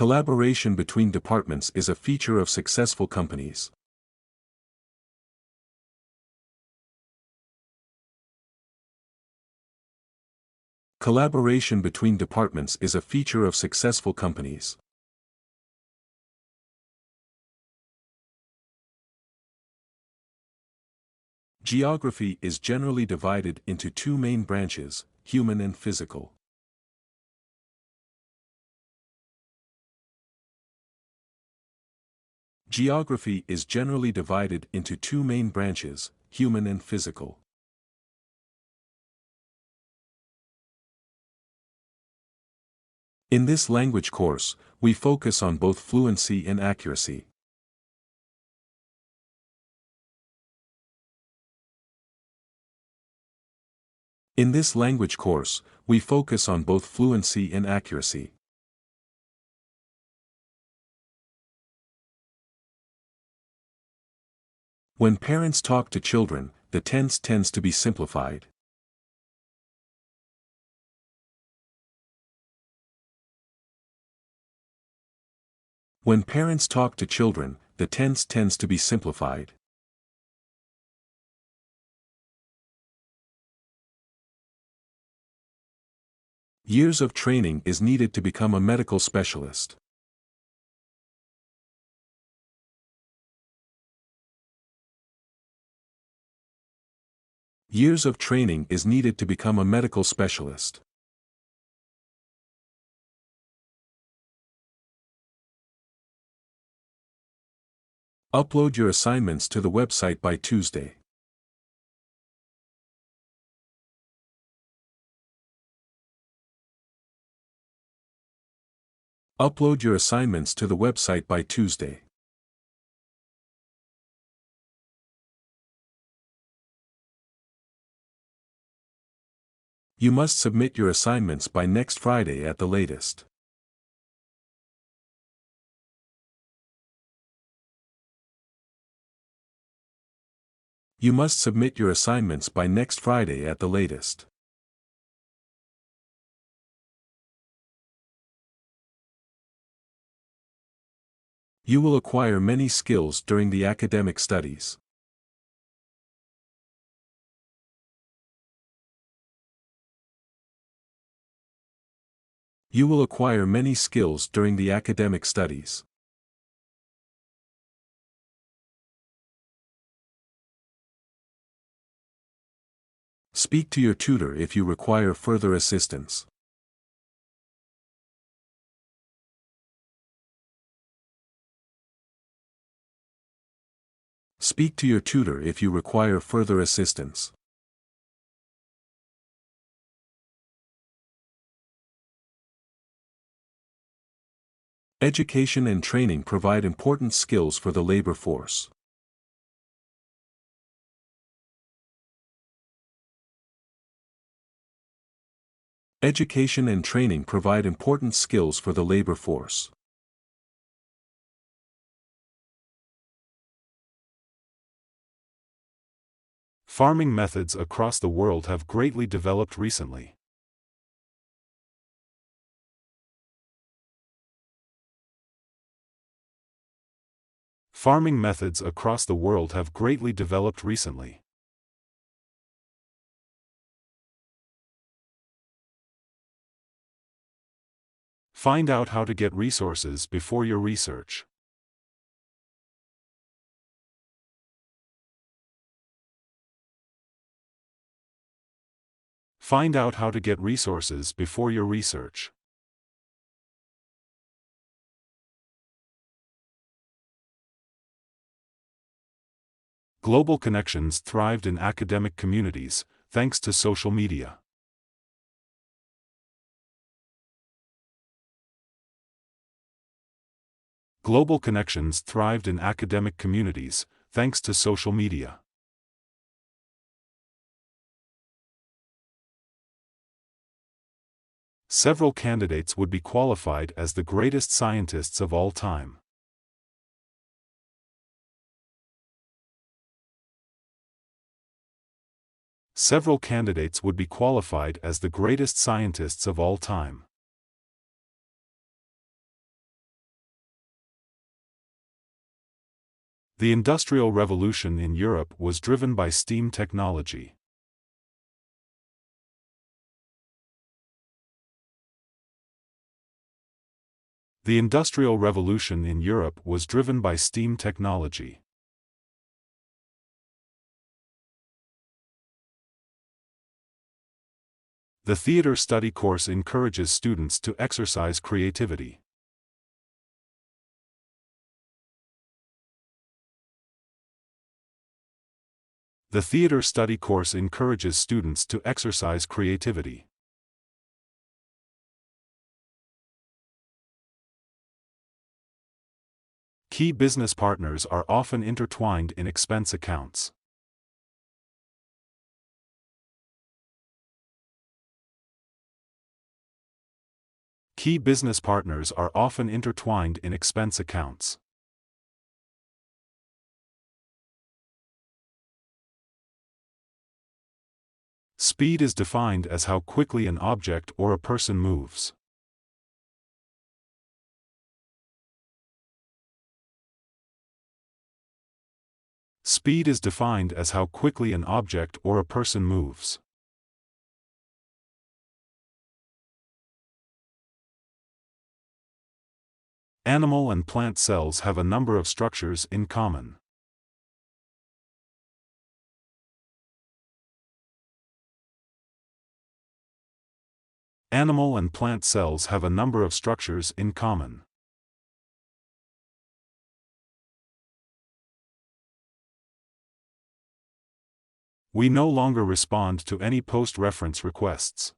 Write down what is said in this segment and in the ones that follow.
Collaboration between departments is a feature of successful companies. Collaboration between departments is a feature of successful companies. Geography is generally divided into two main branches, human and physical. Geography is generally divided into two main branches, human and physical. In this language course, we focus on both fluency and accuracy. In this language course, we focus on both fluency and accuracy. When parents talk to children, the tense tends to be simplified. When parents talk to children, the tense tends to be simplified. Years of training is needed to become a medical specialist. Years of training is needed to become a medical specialist. Upload your assignments to the website by Tuesday. Upload your assignments to the website by Tuesday. You must submit your assignments by next Friday at the latest. You must submit your assignments by next Friday at the latest. You will acquire many skills during the academic studies. You will acquire many skills during the academic studies. Speak to your tutor if you require further assistance. Speak to your tutor if you require further assistance. Education and training provide important skills for the labor force. Education and training provide important skills for the labor force. Farming methods across the world have greatly developed recently. Farming methods across the world have greatly developed recently. Find out how to get resources before your research. Find out how to get resources before your research. Global connections thrived in academic communities, thanks to social media. Global connections thrived in academic communities, thanks to social media. Several candidates would be qualified as the greatest scientists of all time. Several candidates would be qualified as the greatest scientists of all time. The Industrial Revolution in Europe was driven by steam technology. The Industrial Revolution in Europe was driven by steam technology. The theater study course encourages students to exercise creativity. The theater study course encourages students to exercise creativity. Key business partners are often intertwined in expense accounts. Key business partners are often intertwined in expense accounts. Speed is defined as how quickly an object or a person moves. Speed is defined as how quickly an object or a person moves. Animal and plant cells have a number of structures in common. Animal and plant cells have a number of structures in common. We no longer respond to any post-reference requests.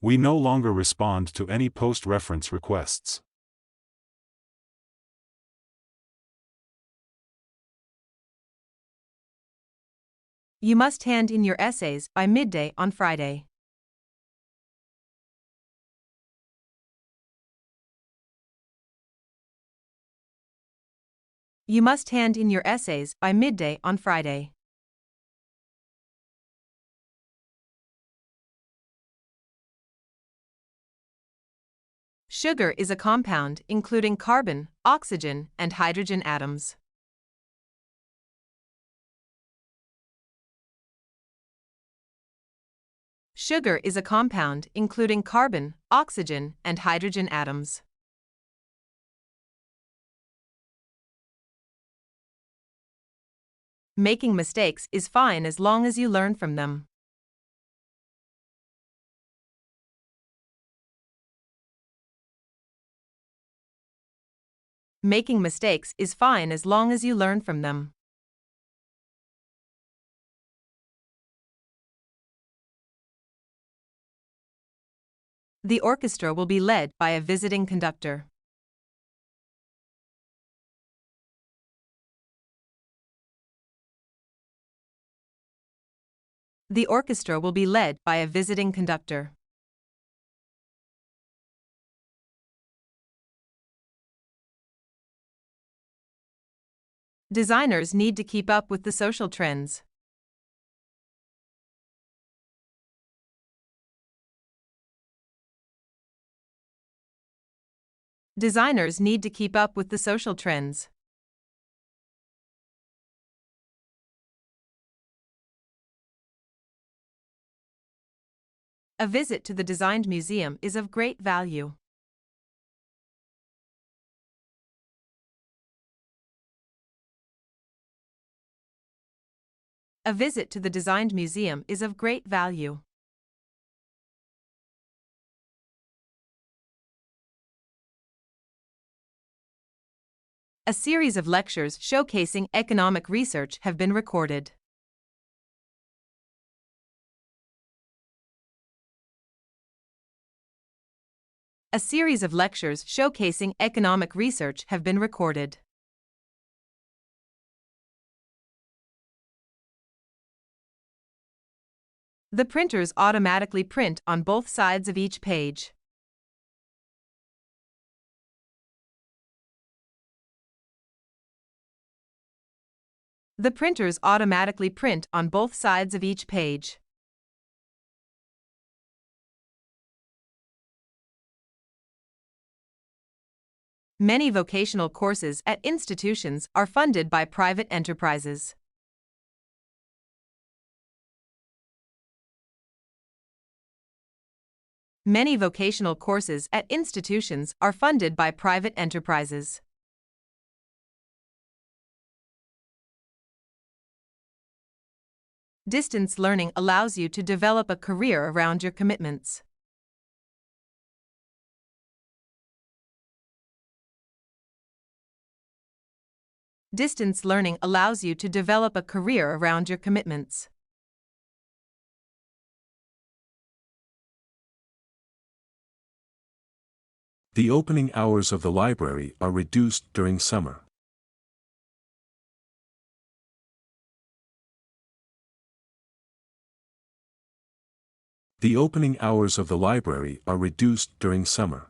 We no longer respond to any post-reference requests. You must hand in your essays by midday on Friday. You must hand in your essays by midday on Friday. Sugar is a compound including carbon, oxygen, and hydrogen atoms. Sugar is a compound including carbon, oxygen, and hydrogen atoms. Making mistakes is fine as long as you learn from them. Making mistakes is fine as long as you learn from them. The orchestra will be led by a visiting conductor. The orchestra will be led by a visiting conductor. Designers need to keep up with the social trends. Designers need to keep up with the social trends. A visit to the Designed Museum is of great value. A visit to the Designed Museum is of great value. A series of lectures showcasing economic research have been recorded. A series of lectures showcasing economic research have been recorded. The printers automatically print on both sides of each page. The printers automatically print on both sides of each page. Many vocational courses at institutions are funded by private enterprises. Many vocational courses at institutions are funded by private enterprises. Distance learning allows you to develop a career around your commitments. Distance learning allows you to develop a career around your commitments. The opening hours of the library are reduced during summer. The opening hours of the library are reduced during summer.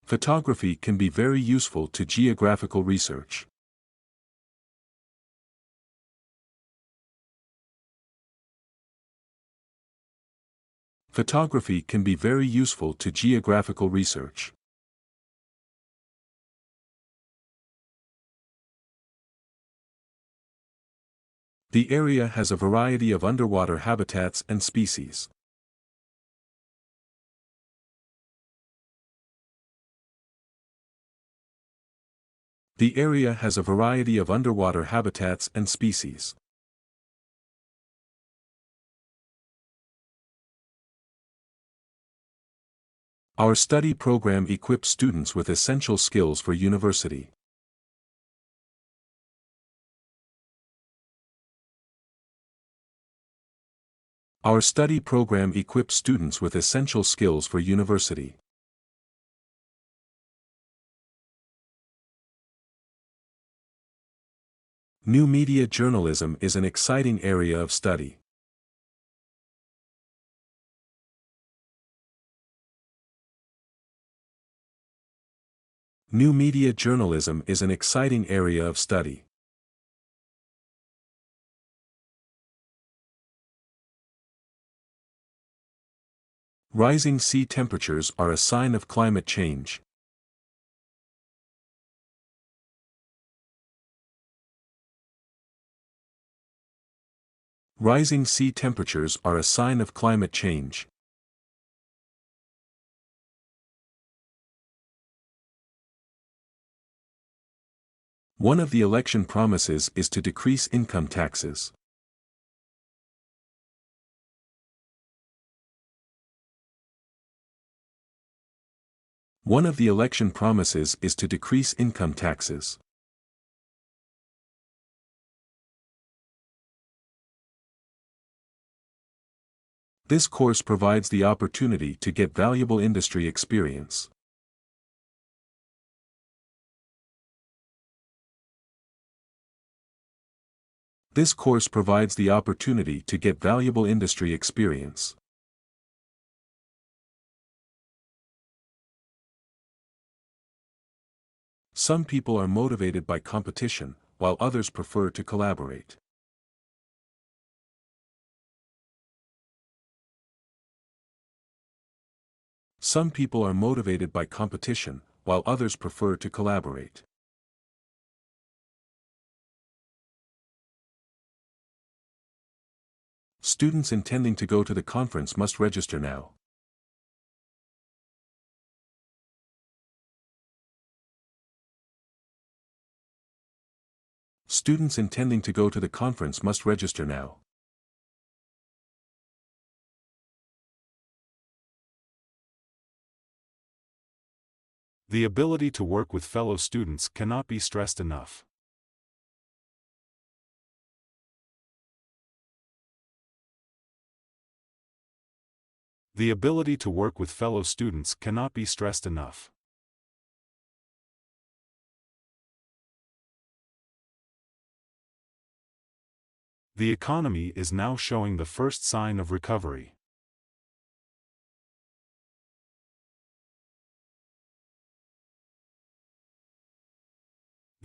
Photography can be very useful to geographical research. Photography can be very useful to geographical research. The area has a variety of underwater habitats and species. The area has a variety of underwater habitats and species. Our study program equips students with essential skills for university. Our study program equips students with essential skills for university. New media journalism is an exciting area of study. New media journalism is an exciting area of study. Rising sea temperatures are a sign of climate change. Rising sea temperatures are a sign of climate change. One of the election promises is to decrease income taxes. One of the election promises is to decrease income taxes. This course provides the opportunity to get valuable industry experience. This course provides the opportunity to get valuable industry experience. Some people are motivated by competition, while others prefer to collaborate. Some people are motivated by competition, while others prefer to collaborate. Students intending to go to the conference must register now. Students intending to go to the conference must register now. The ability to work with fellow students cannot be stressed enough. The ability to work with fellow students cannot be stressed enough. The economy is now showing the first sign of recovery.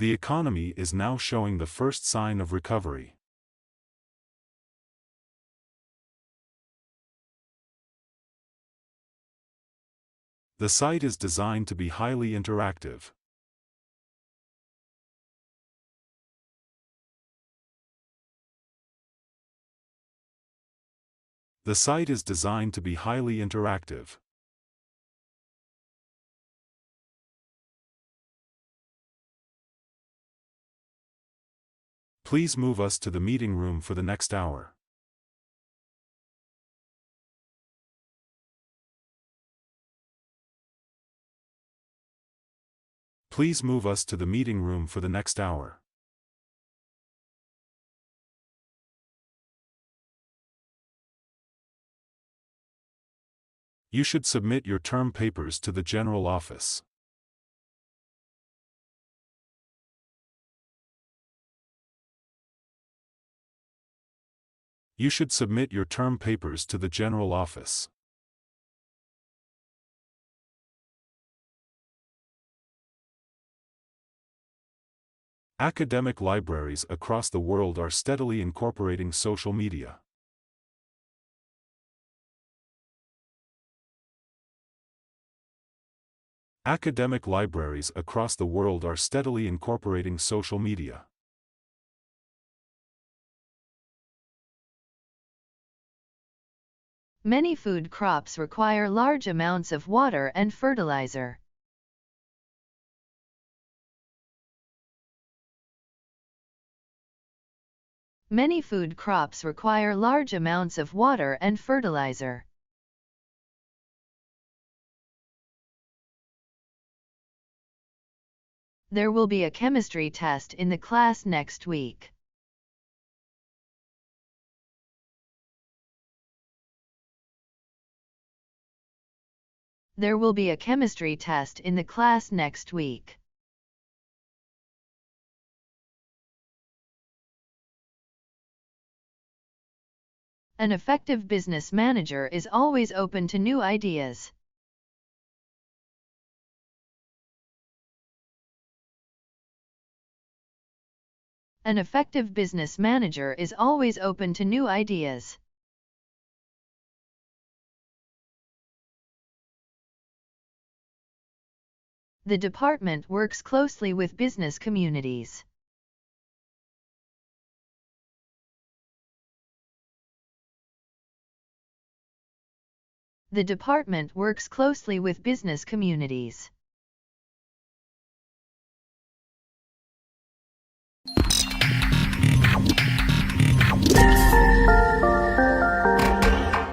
The economy is now showing the first sign of recovery. The site is designed to be highly interactive. The site is designed to be highly interactive. Please move us to the meeting room for the next hour. Please move us to the meeting room for the next hour. You should submit your term papers to the general office. You should submit your term papers to the general office. Academic libraries across the world are steadily incorporating social media. Academic libraries across the world are steadily incorporating social media. Many food crops require large amounts of water and fertilizer. Many food crops require large amounts of water and fertilizer. There will be a chemistry test in the class next week. There will be a chemistry test in the class next week. An effective business manager is always open to new ideas. An effective business manager is always open to new ideas. The department works closely with business communities. The department works closely with business communities.